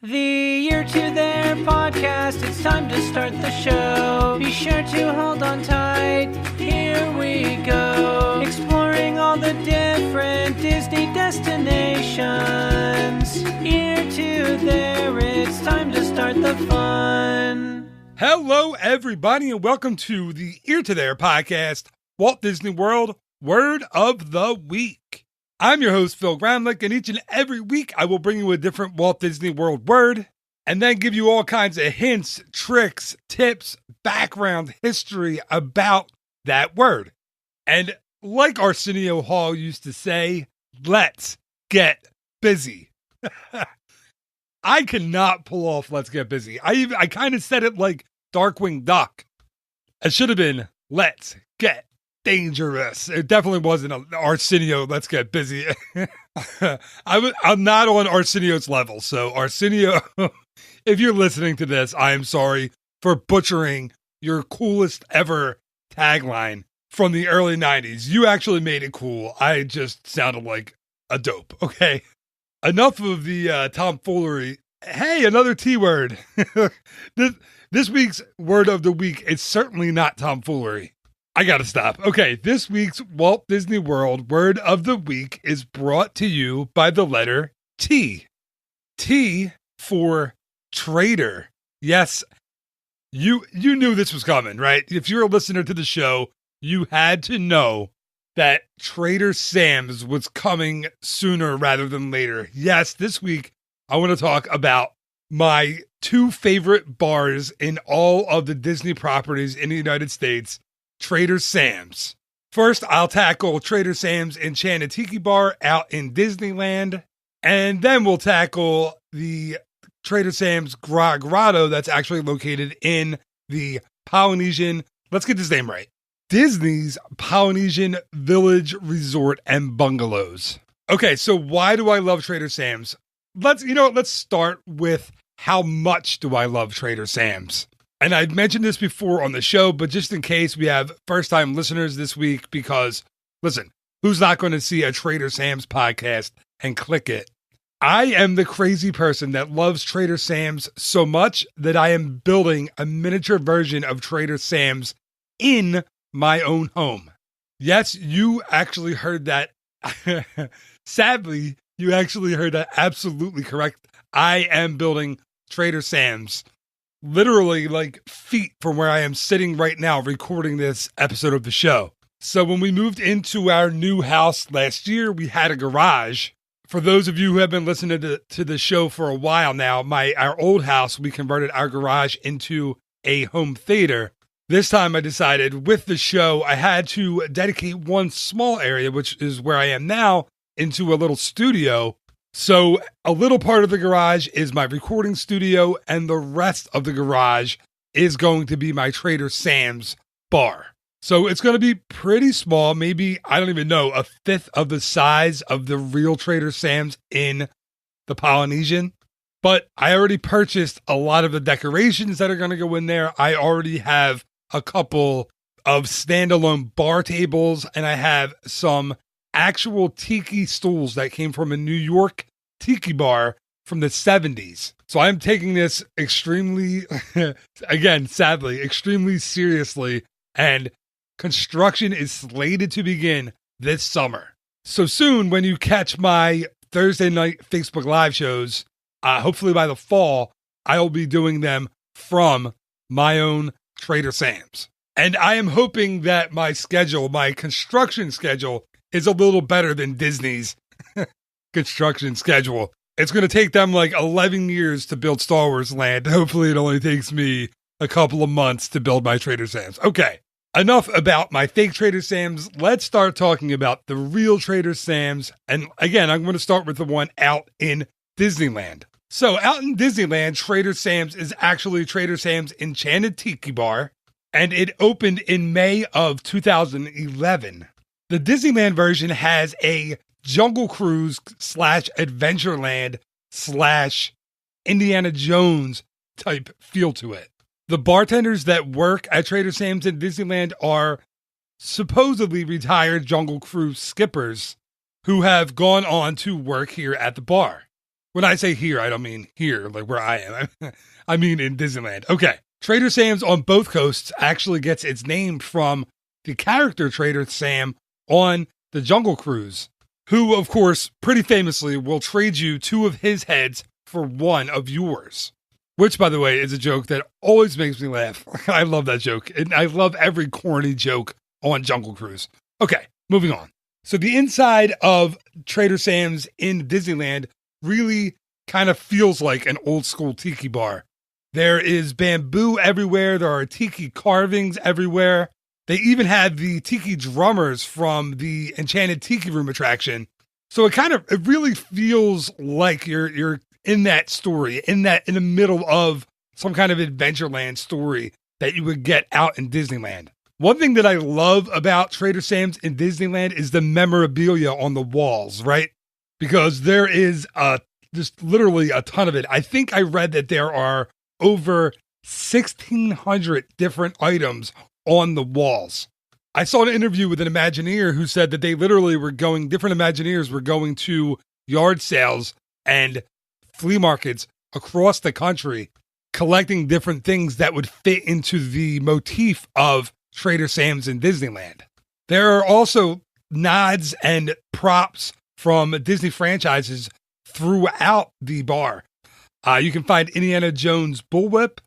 The Year to Their podcast, it's time to start the show. Be sure to hold on tight, here we go. Exploring all the different Disney destinations. Year to Their, it's time to start the fun. Hello, everybody, and welcome to the Ear to There podcast, Walt Disney World Word of the Week. I'm your host, Phil Gramlich, and each and every week I will bring you a different Walt Disney World word and then give you all kinds of hints, tricks, tips, background history about that word. And like Arsenio Hall used to say, let's get busy. I cannot pull off let's get busy. I kind of said it like Darkwing Duck. It should have been let's get dangerous. It definitely wasn't an Arsenio, let's get busy. I'm not on Arsenio's level. So Arsenio, if you're listening to this, I am sorry for butchering your coolest ever tagline from the early 90s. You actually made it cool. I just sounded like a dope. Okay. Enough of the tomfoolery. Hey, another T word. This week's word of the week is certainly not tomfoolery. I gotta stop. Okay, this week's Walt Disney World word of the week is brought to you by the letter T. T for trader. Yes, you knew this was coming, right? If you're a listener to the show, you had to know that Trader Sam's was coming sooner rather than later. Yes, this week I want to talk about my two favorite bars in all of the Disney properties in the United States, Trader Sam's. First, I'll tackle Trader Sam's Enchanted Tiki Bar out in Disneyland, and then we'll tackle the Trader Sam's Grotto that's actually located in the Polynesian, let's get this name right, Disney's Polynesian Village Resort and Bungalows. Okay, so why do I love Trader Sam's? Let's start with how much do I love Trader Sam's? And I've mentioned this before on the show, but just in case we have first-time listeners this week, because, listen, who's not going to see a Trader Sam's podcast and click it? I am the crazy person that loves Trader Sam's so much that I am building a miniature version of Trader Sam's in my own home. Yes, you actually heard that. Sadly, you actually heard that absolutely correct. I am building Trader Sam's literally like feet from where I am sitting right now recording this episode of the show. So when we moved into our new house last year, we had a garage. For those of you who have been listening to the show for a while now, our old house, we converted our garage into a home theater. This time I decided with the show, I had to dedicate one small area, which is where I am now, into a little studio. So a little part of the garage is my recording studio, and the rest of the garage is going to be my Trader Sam's bar. So it's going to be pretty small, maybe, I don't even know, a fifth of the size of the real Trader Sam's in the Polynesian. But I already purchased a lot of the decorations that are going to go in there. I already have a couple of standalone bar tables, and I have some actual tiki stools that came from a New York tiki bar from the 70s. So I'm taking this extremely, again, sadly, extremely seriously, and construction is slated to begin this summer. So soon, when you catch my Thursday night Facebook Live shows, hopefully by the fall, I'll be doing them from my own Trader Sam's. And I am hoping that my construction schedule, is a little better than Disney's construction schedule. It's going to take them like 11 years to build Star Wars Land. Hopefully it only takes me a couple of months to build my Trader Sam's. Okay, enough about my fake Trader Sam's. Let's start talking about the real Trader Sam's. And again, I'm going to start with the one out in Disneyland. So out in Disneyland, Trader Sam's is actually Trader Sam's Enchanted Tiki Bar, and it opened in May of 2011. The Disneyland version has a Jungle Cruise / Adventureland / Indiana Jones type feel to it. The bartenders that work at Trader Sam's in Disneyland are supposedly retired Jungle Cruise skippers who have gone on to work here at the bar. When I say here, I don't mean here, like where I am. I mean in Disneyland. Okay. Trader Sam's on both coasts actually gets its name from the character Trader Sam on the Jungle Cruise, who, of course, pretty famously will trade you 2 of his heads for 1 of yours. Which, by the way, is a joke that always makes me laugh. I love that joke. And I love every corny joke on Jungle Cruise. Okay, moving on. So the inside of Trader Sam's in Disneyland really kind of feels like an old school tiki bar. There is bamboo everywhere. There are tiki carvings everywhere. They even had the tiki drummers from the Enchanted Tiki Room attraction. So it really feels like you're in that story, in the middle of some kind of Adventureland story that you would get out in Disneyland. One thing that I love about Trader Sam's in Disneyland is the memorabilia on the walls, right? Because there is just literally a ton of it. I think I read that there are over 1,600 different items on the walls. I saw an interview with an Imagineer who said that different Imagineers were going to yard sales and flea markets across the country, collecting different things that would fit into the motif of Trader Sam's in Disneyland. There are also nods and props from Disney franchises throughout the bar. You can find Indiana Jones' bullwhip,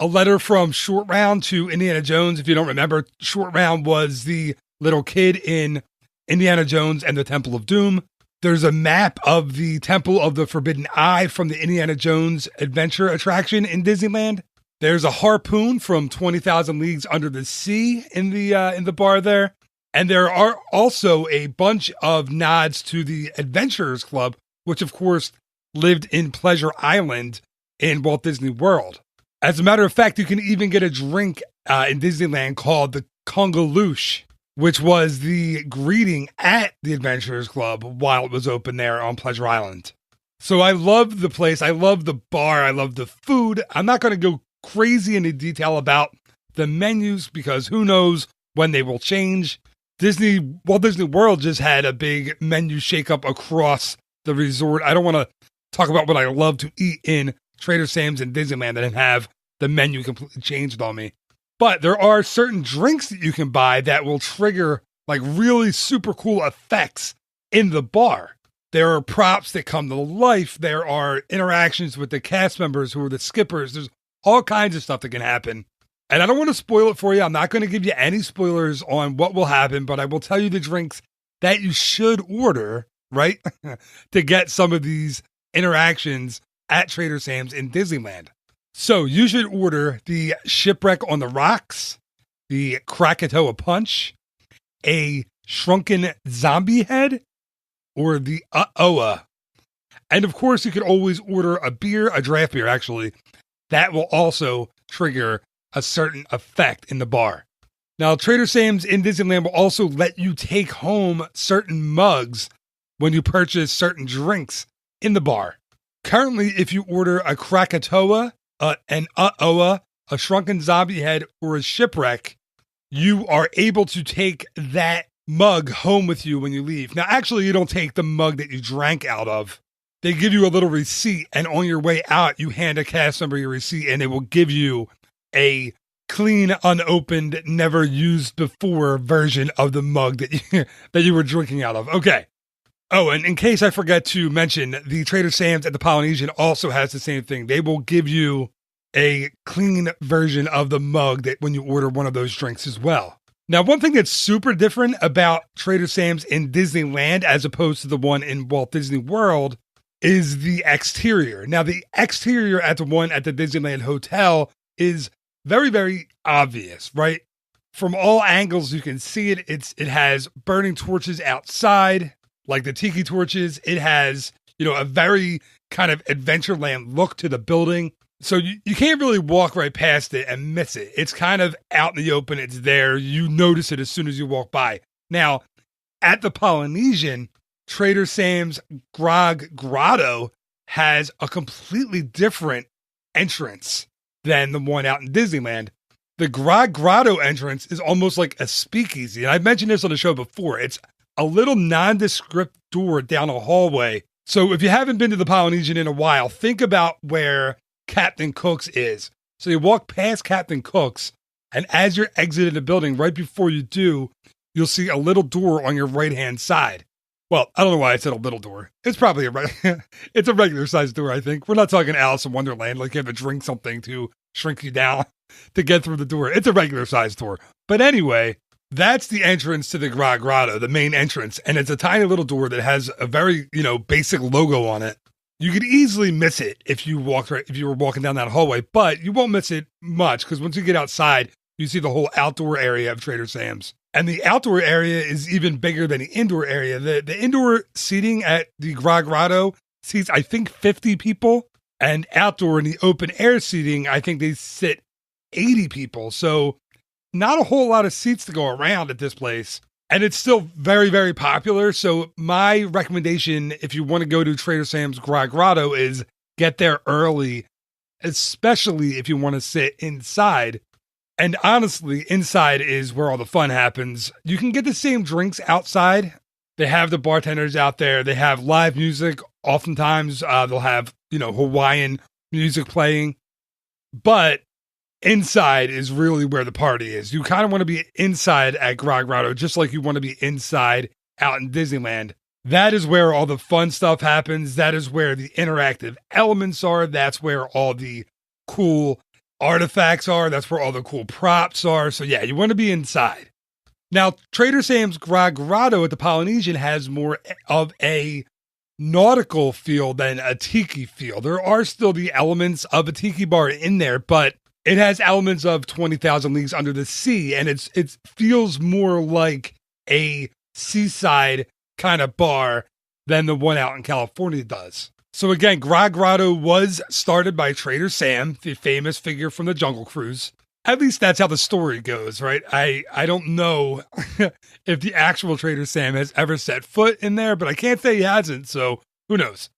a letter from Short Round to Indiana Jones. If you don't remember, Short Round was the little kid in Indiana Jones and the Temple of Doom. There's a map of the Temple of the Forbidden Eye from the Indiana Jones Adventure attraction in Disneyland. There's a harpoon from 20,000 Leagues Under the Sea in the bar there. And there are also a bunch of nods to the Adventurers Club, which of course lived in Pleasure Island in Walt Disney World. As a matter of fact, you can even get a drink in Disneyland called the Congaloosh, which was the greeting at the Adventurers Club while it was open there on Pleasure Island. So I love the place. I love the bar. I love the food. I'm not going to go crazy into detail about the menus because who knows when they will change. Walt Disney World just had a big menu shakeup across the resort. I don't want to talk about what I love to eat in Trader Sam's in Disneyland and have the menu completely changed on me. But there are certain drinks that you can buy that will trigger like really super cool effects in the bar. There are props that come to life. There are interactions with the cast members who are the skippers. There's all kinds of stuff that can happen. And I don't want to spoil it for you. I'm not going to give you any spoilers on what will happen, but I will tell you the drinks that you should order, right? to get some of these interactions at Trader Sam's in Disneyland. So you should order the Shipwreck on the Rocks, the Krakatoa Punch, a Shrunken Zombie Head, or the Uh-Oa. And of course, you could always order a draft beer actually, that will also trigger a certain effect in the bar. Now, Trader Sam's in Disneyland will also let you take home certain mugs when you purchase certain drinks in the bar. Currently, if you order a Krakatoa, an Uh-Oa, a Shrunken Zombie Head, or a Shipwreck, you are able to take that mug home with you when you leave. Now, actually, you don't take the mug that you drank out of. They give you a little receipt, and on your way out, you hand a cast member your receipt, and they will give you a clean, unopened, never used before version of the mug that you were drinking out of. Okay. Oh, and in case I forget to mention, the Trader Sam's at the Polynesian also has the same thing. They will give you a clean version of the mug that when you order one of those drinks as well. Now, one thing that's super different about Trader Sam's in Disneyland as opposed to the one in Walt Disney World is the exterior. Now, the exterior at the one at the Disneyland Hotel is very, very obvious, right? From all angles, you can see it. It has burning torches outside, like the tiki torches. It has, a very kind of Adventureland look to the building. So you can't really walk right past it and miss it. It's kind of out in the open. It's there. You notice it as soon as you walk by. Now, at the Polynesian, Trader Sam's Grog Grotto has a completely different entrance than the one out in Disneyland. The Grog Grotto entrance is almost like a speakeasy. And I've mentioned this on the show before. It's a little nondescript door down a hallway So if you haven't been to the Polynesian in a while, think about where Captain Cook's is. So you walk past Captain Cook's, and as you're exiting the building, right before you do, you'll see a little door on your right-hand side. Well, I don't know why I said a little door. It's probably it's a regular sized door, I think. We're not talking Alice in Wonderland, like you have to drink something to shrink you down to get through the door. It's a regular sized door. But anyway, that's the entrance to the Grotto, the main entrance. And it's a tiny little door that has a very, basic logo on it. You could easily miss it if you were walking down that hallway, but you won't miss it much because once you get outside, you see the whole outdoor area of Trader Sam's. And the outdoor area is even bigger than the indoor area. The indoor seating at the Grotto seats, I think, 50 people. And outdoor in the open air seating, I think they sit 80 people. So not a whole lot of seats to go around at this place. And it's still very, very popular. So my recommendation, if you want to go to Trader Sam's Grotto, is get there early, especially if you want to sit inside. And honestly, inside is where all the fun happens. You can get the same drinks outside. They have the bartenders out there. They have live music. Oftentimes, they'll have, Hawaiian music playing. But inside is really where the party is. You kind of want to be inside at Grotto, just like you want to be inside out in Disneyland. That is where all the fun stuff happens. That is where the interactive elements are. That's where all the cool artifacts are. That's where all the cool props are. So yeah, you want to be inside. Now, Trader Sam's Grotto at the Polynesian has more of a nautical feel than a tiki feel. There are still the elements of a tiki bar in there, but it has elements of 20,000 Leagues Under the Sea, and it feels more like a seaside kind of bar than the one out in California does. So again, Grotto was started by Trader Sam, the famous figure from the Jungle Cruise. At least that's how the story goes, right? I don't know if the actual Trader Sam has ever set foot in there, but I can't say he hasn't, so who knows?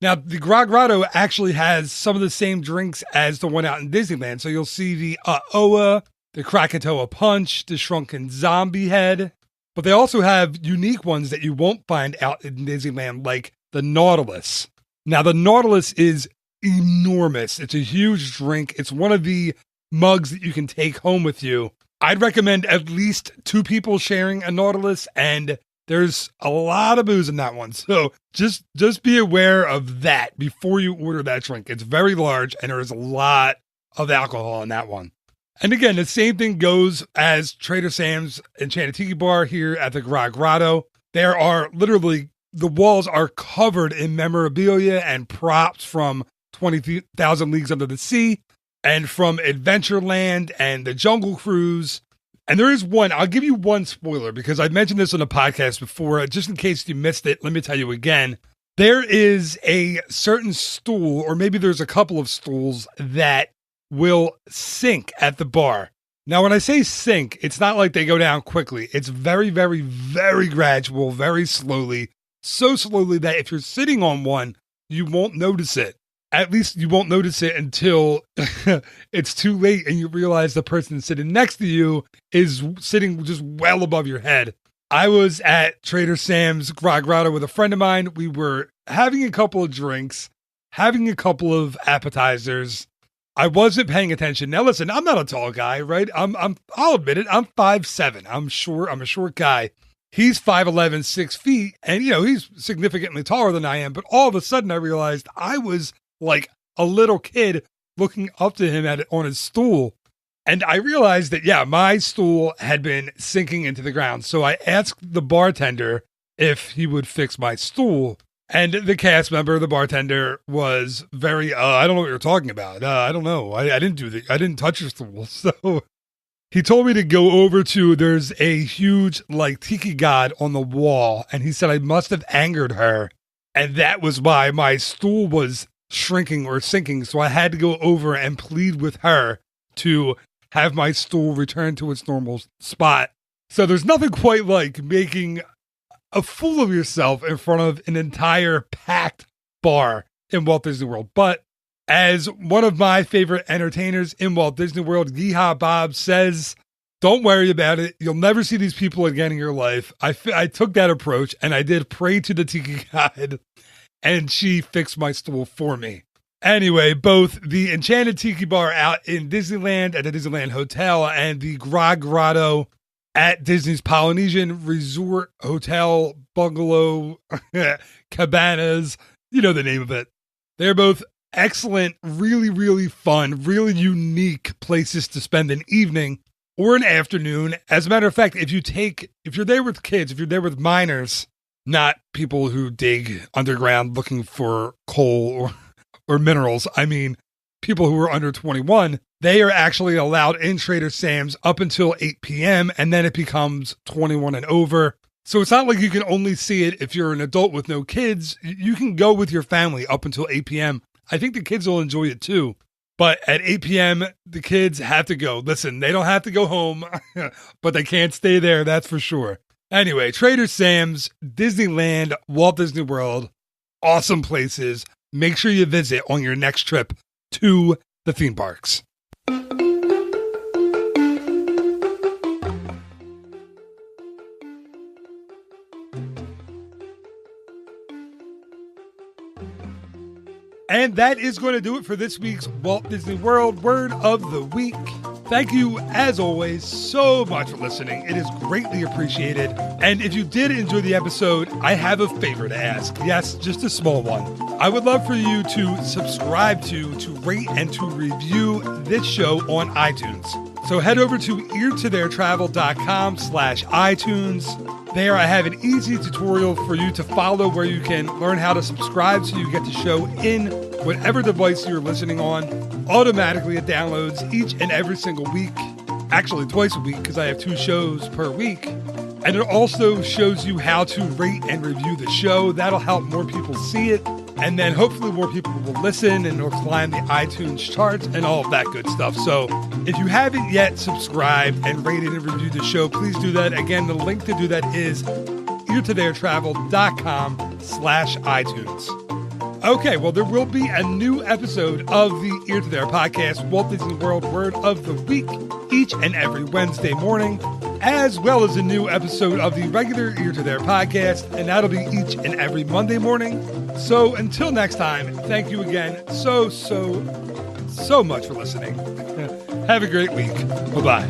Now, the Grotto actually has some of the same drinks as the one out in Disneyland. So you'll see the Oa, the Krakatoa Punch, the Shrunken Zombie Head. But they also have unique ones that you won't find out in Disneyland, like the Nautilus. Now, the Nautilus is enormous. It's a huge drink. It's one of the mugs that you can take home with you. I'd recommend at least 2 people sharing a Nautilus, and there's a lot of booze in that one. So just be aware of that before you order that drink. It's very large, and there is a lot of alcohol in that one. And again, the same thing goes as Trader Sam's Enchanted Tiki Bar here at the Grotto. There are literally, the walls are covered in memorabilia and props from 20,000 Leagues Under the Sea and from Adventureland and the Jungle Cruise. And there is one, I'll give you one spoiler because I mentioned this on a podcast before. Just in case you missed it, let me tell you again. There is a certain stool, or maybe there's a couple of stools that will sink at the bar. Now, when I say sink, it's not like they go down quickly. It's very, very, very gradual, very slowly. So slowly that if you're sitting on one, you won't notice it. At least you won't notice it until it's too late and you realize the person sitting next to you is sitting just well above your head. I was at Trader Sam's Grotto with a friend of mine. We were having a couple of drinks, having a couple of appetizers. I wasn't paying attention. Now listen, I'm not a tall guy, right? I'll admit it. I'm 5'7". I'm a short guy. He's 5'11", 6 feet, and he's significantly taller than I am. But all of a sudden I realized I was like a little kid looking up to him on his stool. And I realized that, my stool had been sinking into the ground. So I asked the bartender if he would fix my stool. And the cast member, the bartender, was very, I don't know what you're talking about. I don't know. I didn't touch your stool. So he told me to go over to, there's a huge tiki god on the wall. And he said I must have angered her. And that was why my stool was shrinking or sinking. So I had to go over and plead with her to have my stool return to its normal spot. So there's nothing quite like making a fool of yourself in front of an entire packed bar in Walt Disney World. But as one of my favorite entertainers in Walt Disney World, Yeehaw Bob, says, don't worry about it. You'll never see these people again in your life. I took that approach and I did pray to the Tiki God. and she fixed my stool for me. Anyway, both the Enchanted Tiki Bar out in Disneyland at the Disneyland Hotel and the Grog Grotto at Disney's Polynesian Resort Hotel Bungalow Cabanas, you know the name of it. They're both excellent, really, really fun, really unique places to spend an evening or an afternoon. As a matter of fact, if you're there with kids, if you're there with minors, not people who dig underground looking for coal or minerals, I mean, people who are under 21, they are actually allowed in Trader Sam's up until 8 p.m. and then it becomes 21 and over. So it's not like you can only see it if you're an adult with no kids. You can go with your family up until 8 p.m. I think the kids will enjoy it too. But at 8 p.m., the kids have to go. Listen, they don't have to go home, but they can't stay there, that's for sure. Anyway, Trader Sam's, Disneyland, Walt Disney World, awesome places. Make sure you visit on your next trip to the theme parks. And that is going to do it for this week's Walt Disney World Word of the Week. Thank you, as always, so much for listening. It is greatly appreciated. And if you did enjoy the episode, I have a favor to ask. Yes, just a small one. I would love for you to subscribe to rate, and to review this show on iTunes. So head over to eartotheirtravel.com/iTunes. There I have an easy tutorial for you to follow where you can learn how to subscribe so you get the show in whatever device you're listening on. Automatically it downloads each and every single week, actually twice a week because I have 2 shows per week. And it also shows you how to rate and review the show. That'll help more people see it. And then hopefully more people will listen and it'll climb the iTunes charts and all of that good stuff. So if you haven't yet subscribed and rated and reviewed the show, please do that. Again, the link to do that is eartotheirtravel.com/iTunes. Okay, well, there will be a new episode of the Ear to There podcast, Walt Disney World Word of the Week, each and every Wednesday morning, as well as a new episode of the regular Ear to There podcast, and that'll be each and every Monday morning. So until next time, thank you again so much for listening. Have a great week. Bye-bye.